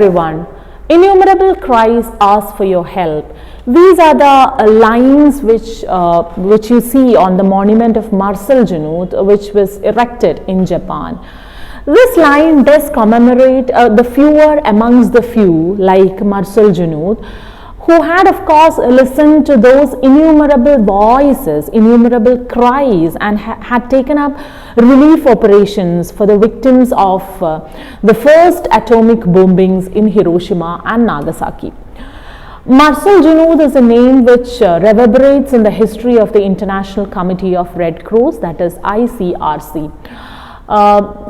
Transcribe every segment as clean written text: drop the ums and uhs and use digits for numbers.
everyone. Innumerable cries ask for your help. These are the lines which you see on the monument of Marcel Junod, which was erected in Japan. This line does commemorate the fewer amongst the few, like Marcel Junod, who had of course listened to those innumerable voices, innumerable cries, and had taken up relief operations for the victims of the first atomic bombings in Hiroshima and Nagasaki. Marcel Junod is a name which reverberates in the history of the International Committee of Red Cross, that is ICRC.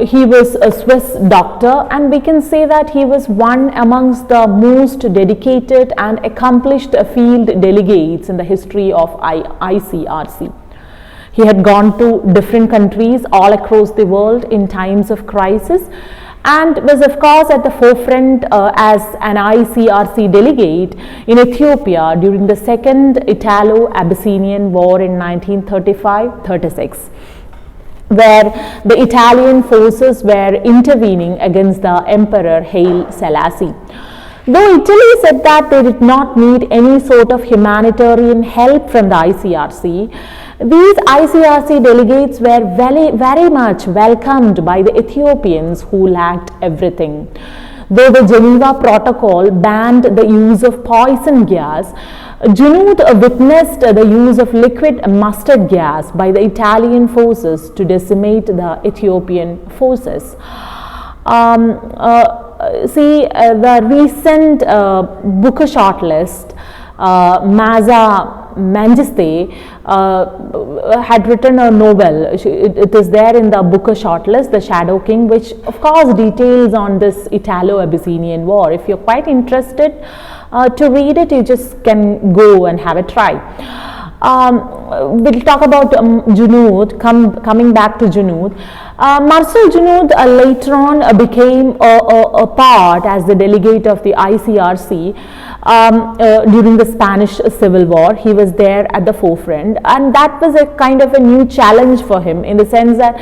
He was a Swiss doctor, and we can say that he was one amongst the most dedicated and accomplished field delegates in the history of ICRC. He had gone to different countries all across the world in times of crisis, and was of course at the forefront as an ICRC delegate in Ethiopia during the Second Italo-Abyssinian War in 1935-36. where the Italian forces were intervening against the Emperor Haile Selassie. Though Italy said that they did not need any sort of humanitarian help from the ICRC, these ICRC delegates were very much welcomed by the Ethiopians who lacked everything. Though the Geneva Protocol banned the use of poison gas, Junod witnessed the use of liquid mustard gas by the Italian forces to decimate the Ethiopian forces. The recent Booker shortlist, Maza Mangiste had written a novel. It is there in the Booker shortlist, The Shadow King, which of course details on this Italo-Abyssinian war. If you're quite interested to read it, you just can go and have a try. We'll talk about Junod, coming back to Junod. Marcel Junod later on became a part as the delegate of the ICRC during the Spanish Civil War. He was there at the forefront, and that was a kind of a new challenge for him, in the sense that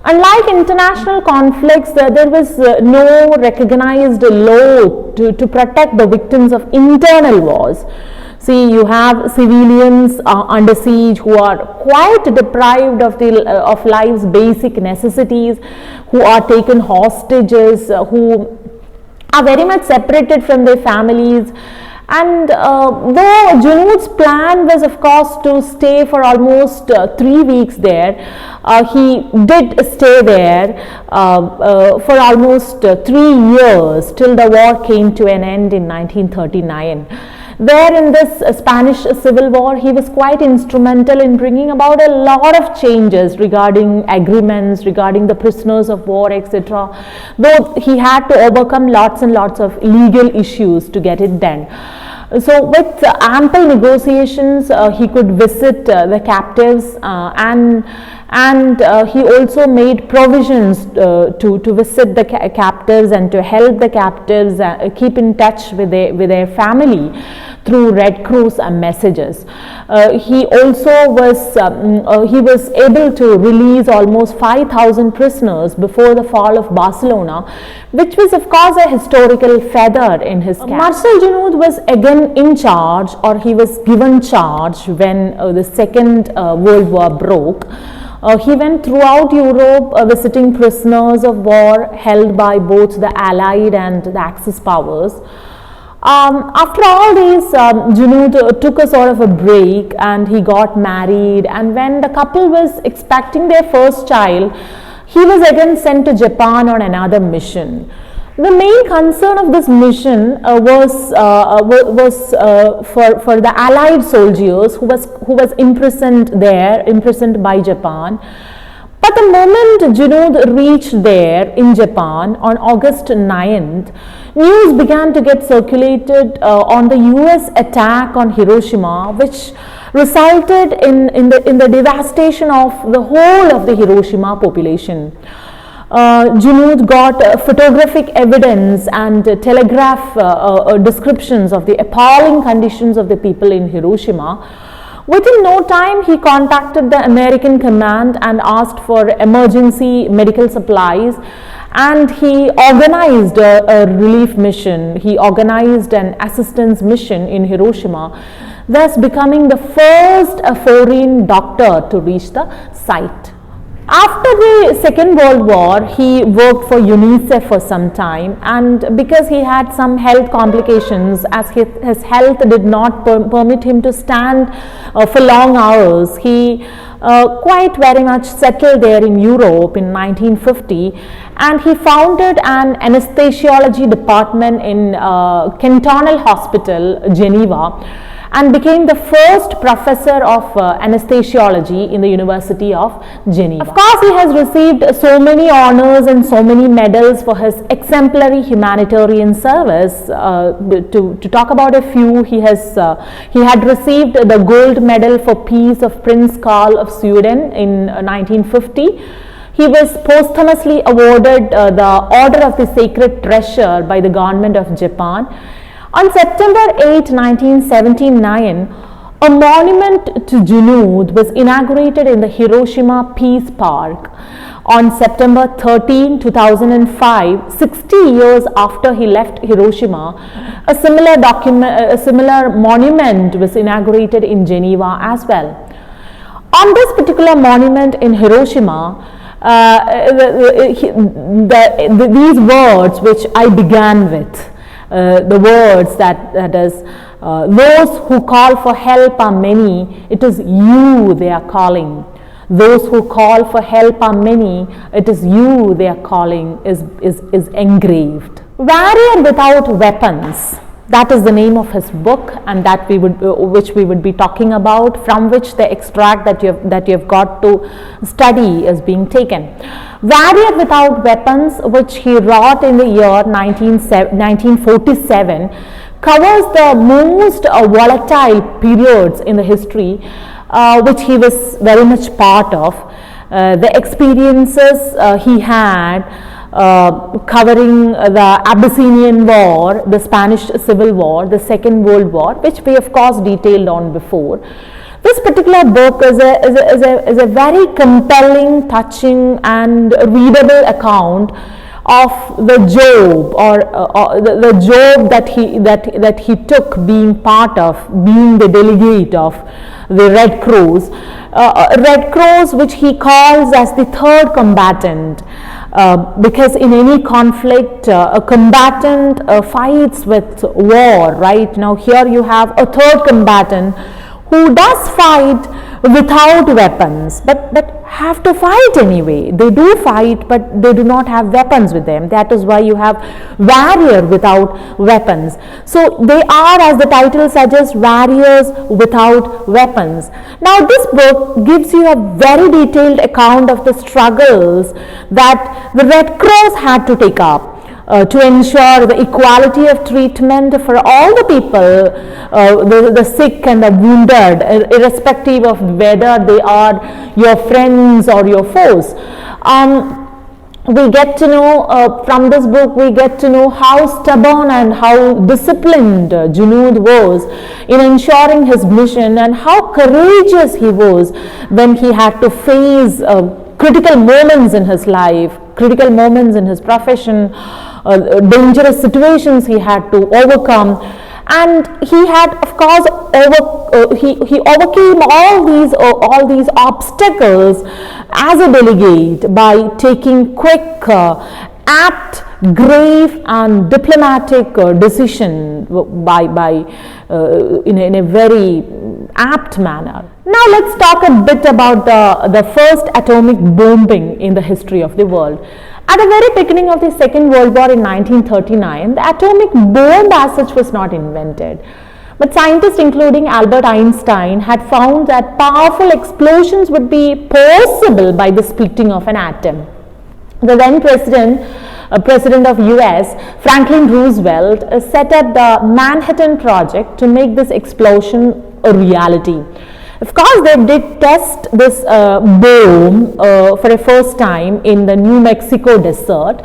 unlike international conflicts, there was no recognized law to protect the victims of internal wars. See, you have civilians under siege who are quite deprived of life's basic necessities, who are taken hostages, who are very much separated from their families. And though Junod's plan was of course to stay for almost 3 weeks there, he did stay there for almost 3 years till the war came to an end in 1939. There in this Spanish Civil War, he was quite instrumental in bringing about a lot of changes regarding agreements, regarding the prisoners of war, etc. Though he had to overcome lots and lots of legal issues to get it done. So with ample negotiations, he could visit the captives, and he also made provisions to visit the captives and to help the captives keep in touch with their family through Red Cross messages. He also was able to release almost 5,000 prisoners before the fall of Barcelona, which was of course a historical feather in his cap. Marcel Junod was again in charge, or he was given charge when the Second World War broke. He went throughout Europe visiting prisoners of war held by both the Allied and the Axis powers. After all these, Junod took a sort of a break and he got married, and when the couple was expecting their first child, he was again sent to Japan on another mission. The main concern of this mission was for the Allied soldiers who was imprisoned by Japan. But the moment Junod reached there in Japan on August 9th, news began to get circulated on the US attack on Hiroshima, which resulted in the devastation of the whole of the Hiroshima population. Junod got photographic evidence and telegraph descriptions of the appalling conditions of the people in Hiroshima, Within no time, he contacted the American command and asked for emergency medical supplies, and he organized a relief mission. He organized an assistance mission in Hiroshima, thus becoming the first foreign doctor to reach the site. After the Second World War, he worked for UNICEF for some time, and because he had some health complications, as his health did not permit him to stand for long hours, he quite very much settled there in Europe in 1950, and he founded an anesthesiology department in Cantonal Hospital, Geneva, and became the first professor of anesthesiology in the University of Geneva. Of course, he has received so many honors and so many medals for his exemplary humanitarian service. To talk about a few, he had received the gold medal for peace of Prince Carl of Sweden in 1950. He was posthumously awarded the Order of the Sacred Treasure by the government of Japan. On September 8, 1979, a monument to Junod was inaugurated in the Hiroshima Peace Park. On September 13, 2005, 60 years after he left Hiroshima, a similar monument was inaugurated in Geneva as well. On this particular monument in Hiroshima, these words which I began with, the words that is, those who call for help are many, it is you they are calling. Those who call for help are many, it is you they are calling, is engraved. Warrior Without Weapons, that is the name of his book, and that which we would be talking about, from which the extract that you have got to study is being taken. Warrior Without Weapons, which he wrote in the year 1947, covers the most volatile periods in the history which he was very much part of. The experiences he had covering the Abyssinian War, the Spanish Civil War, the Second World War, which we of course detailed on before. This particular book is a very compelling, touching and readable account of the job, or the job that he took, being part of, being the delegate of the Red Cross. Red Cross, which he calls as the third combatant, because in any conflict, a combatant fights with war, right? Now here you have a third combatant who does fight without weapons, but have to fight anyway. They do fight, but they do not have weapons with them. That is why you have warrior without weapons. So they are, as the title suggests, warriors without weapons. Now this book gives you a very detailed account of the struggles that the Red Cross had to take up to ensure the equality of treatment for all the people, the sick and the wounded, irrespective of whether they are your friends or your foes. We get to know, from this book, we get to know how stubborn and how disciplined Junod was in ensuring his mission, and how courageous he was when he had to face critical moments in his life, critical moments in his profession, dangerous situations he had to overcome. And he had, of course, he overcame all these obstacles as a delegate by taking quick, apt, grave and diplomatic decision in a very apt manner. Now let's talk a bit about the first atomic bombing in the history of the world. At the very beginning of the Second World War in 1939, the atomic bomb as such was not invented. But scientists, including Albert Einstein, had found that powerful explosions would be possible by the splitting of an atom. The then President of US, Franklin Roosevelt, set up the Manhattan Project to make this explosion a reality. Of course, they did test this bomb for the first time in the New Mexico desert.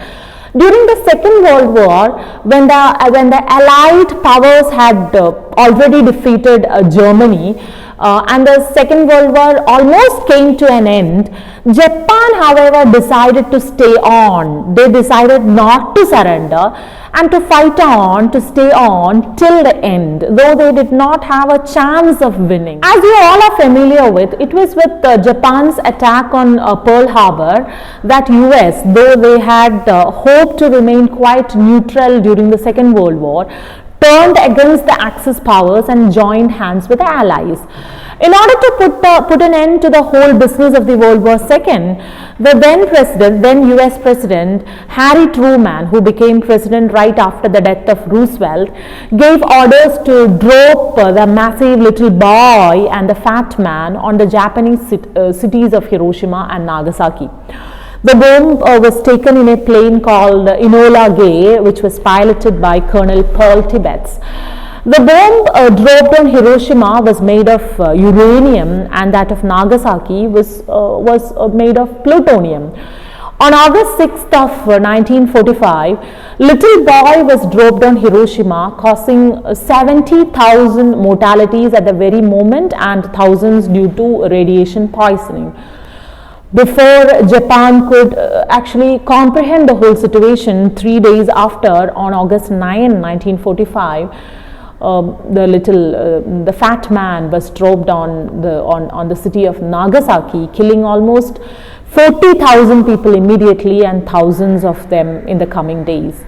During the Second World War, when the Allied powers had already defeated Germany, and the Second World War almost came to an end. Japan, however, decided to stay on. They decided not to surrender and to fight on, to stay on till the end, though they did not have a chance of winning. As you all are familiar with, it was with Japan's attack on Pearl Harbor that US, though they had hoped to remain quite neutral during the Second World War, turned against the Axis powers and joined hands with the Allies. In order to put an end to the whole business of the World War II, the then US President Harry Truman, who became president right after the death of Roosevelt, gave orders to drop the massive little boy and the fat man on the Japanese cities of Hiroshima and Nagasaki. The bomb was taken in a plane called Enola Gay, which was piloted by Colonel Pearl Tibbets. The bomb dropped on Hiroshima was made of uranium, and that of Nagasaki was made of plutonium. On August 6th of 1945, little boy was dropped on Hiroshima, causing 70,000 mortalities at the very moment and thousands due to radiation poisoning. Before Japan could actually comprehend the whole situation, 3 days after, on August 9, 1945, the fat man was dropped on the city of Nagasaki, killing almost 40,000 people immediately and thousands of them in the coming days.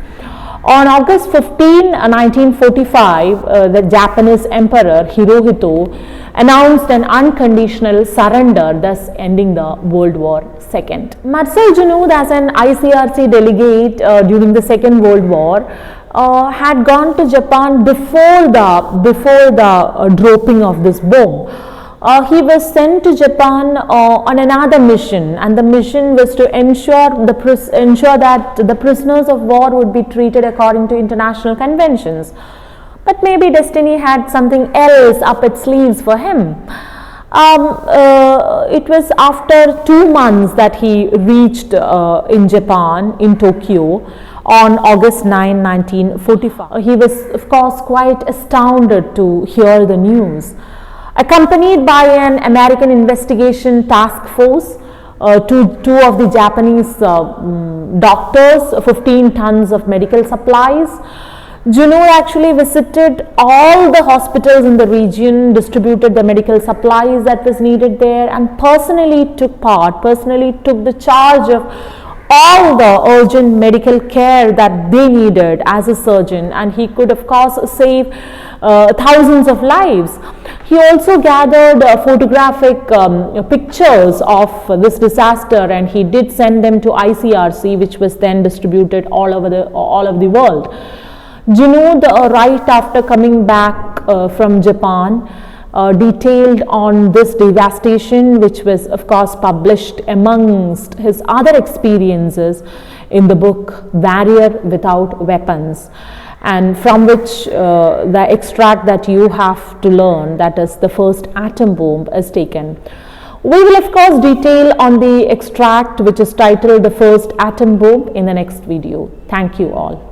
On August 15, 1945, the Japanese Emperor Hirohito announced an unconditional surrender, thus ending the World War II. Marcel Junod, as an ICRC delegate during the Second World War, had gone to Japan before the dropping of this bomb. He was sent to Japan on another mission, and the mission was to ensure that the prisoners of war would be treated according to international conventions. But maybe destiny had something else up its sleeves for him. It was after 2 months that he reached in Japan, in Tokyo, on August 9, 1945. He was, of course, quite astounded to hear the news. Accompanied by an American investigation task force, two of the Japanese doctors, 15 tons of medical supplies, Junod actually visited all the hospitals in the region, distributed the medical supplies that was needed there, and personally took the charge of all the urgent medical care that they needed as a surgeon, and he could of course save thousands of lives. He also gathered photographic pictures of this disaster, and he did send them to ICRC, which was then distributed all over the world. Junod, right after coming back from Japan, detailed on this devastation, which was of course published amongst his other experiences in the book Warrior Without Weapons, and from which the extract that you have to learn, that is the first atom bomb, is taken. We will of course detail on the extract which is titled The First Atom Bomb in the next video. Thank you all.